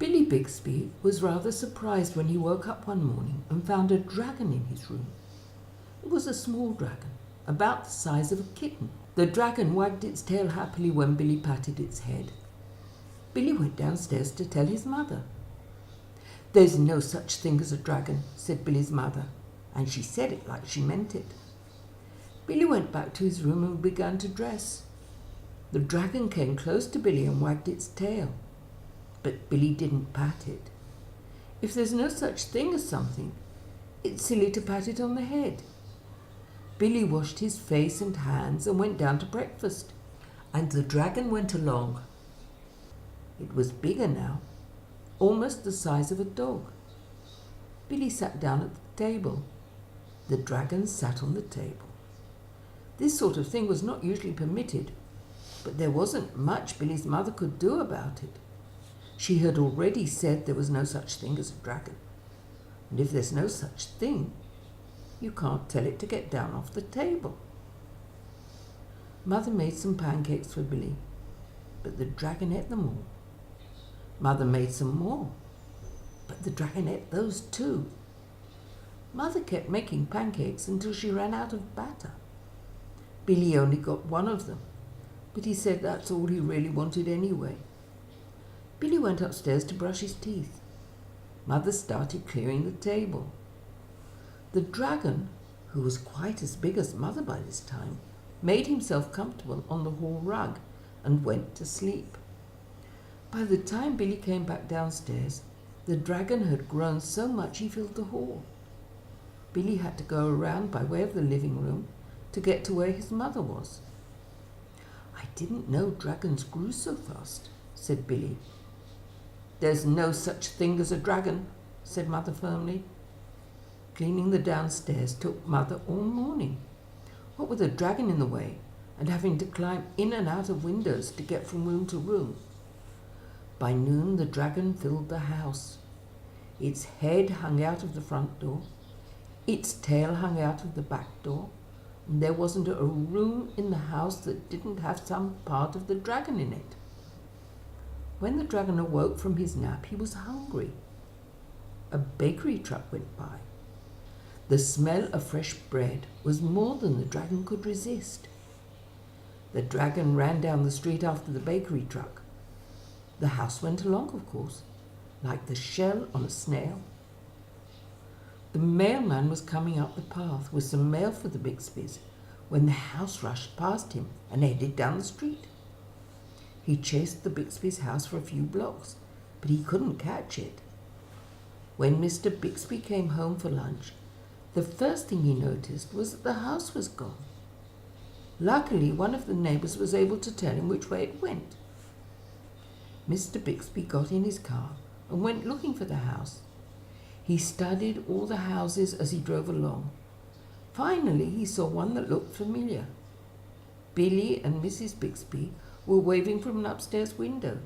Billy Bixby was rather surprised when he woke up one morning and found a dragon in his room. It was a small dragon, about the size of a kitten. The dragon wagged its tail happily when Billy patted its head. Billy went downstairs to tell his mother. "There's no such thing as a dragon," said Billy's mother, and she said it like she meant it. Billy went back to his room and began to dress. The dragon came close to Billy and wagged its tail, but Billy didn't pat it. If there's no such thing as something, it's silly to pat it on the head. Billy washed his face and hands and went down to breakfast, and the dragon went along. It was bigger now, almost the size of a dog. Billy sat down at the table. The dragon sat on the table. This sort of thing was not usually permitted, but there wasn't much Billy's mother could do about it. She had already said there was no such thing as a dragon, and if there's no such thing, you can't tell it to get down off the table. Mother made some pancakes for Billy, but the dragon ate them all. Mother made some more, but the dragon ate those too. Mother kept making pancakes until she ran out of batter. Billy only got one of them, but he said that's all he really wanted anyway. Billy went upstairs to brush his teeth. Mother started clearing the table. The dragon, who was quite as big as Mother by this time, made himself comfortable on the hall rug and went to sleep. By the time Billy came back downstairs, the dragon had grown so much he filled the hall. Billy had to go around by way of the living room to get to where his mother was. "I didn't know dragons grew so fast," said Billy. "There's no such thing as a dragon," said Mother firmly. Cleaning the downstairs took Mother all morning. What with a dragon in the way and having to climb in and out of windows to get from room to room. By noon the dragon filled the house. Its head hung out of the front door. Its tail hung out of the back door. And there wasn't a room in the house that didn't have some part of the dragon in it. When the dragon awoke from his nap, he was hungry. A bakery truck went by. The smell of fresh bread was more than the dragon could resist. The dragon ran down the street after the bakery truck. The house went along, of course, like the shell on a snail. The mailman was coming up the path with some mail for the Bixbys when the house rushed past him and headed down the street. He chased the Bixby's house for a few blocks, but he couldn't catch it. When Mr. Bixby came home for lunch, the first thing he noticed was that the house was gone. Luckily, one of the neighbors was able to tell him which way it went. Mr. Bixby got in his car and went looking for the house. He studied all the houses as he drove along. Finally, he saw one that looked familiar. Billy and Mrs. Bixby were waving from an upstairs window.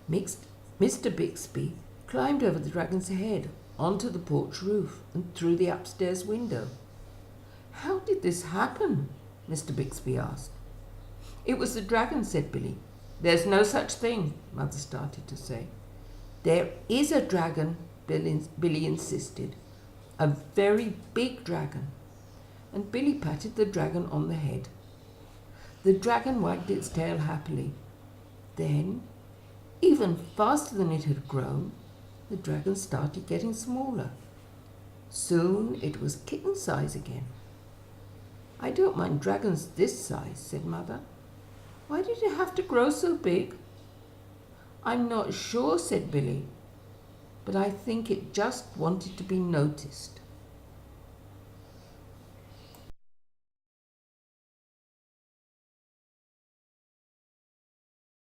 Mr. Bixby climbed over the dragon's head onto the porch roof and through the upstairs window. "How did this happen?" Mr. Bixby asked. "It was the dragon," said Billy. "There's no such thing," Mother started to say. "There is a dragon," Billy insisted. "A very big dragon." And Billy patted the dragon on the head. The dragon wagged its tail happily. Then, even faster than it had grown, the dragon started getting smaller. Soon it was kitten size again. "I don't mind dragons this size," said Mother. "Why did it have to grow so big?" "I'm not sure," said Billy, "but I think it just wanted to be noticed."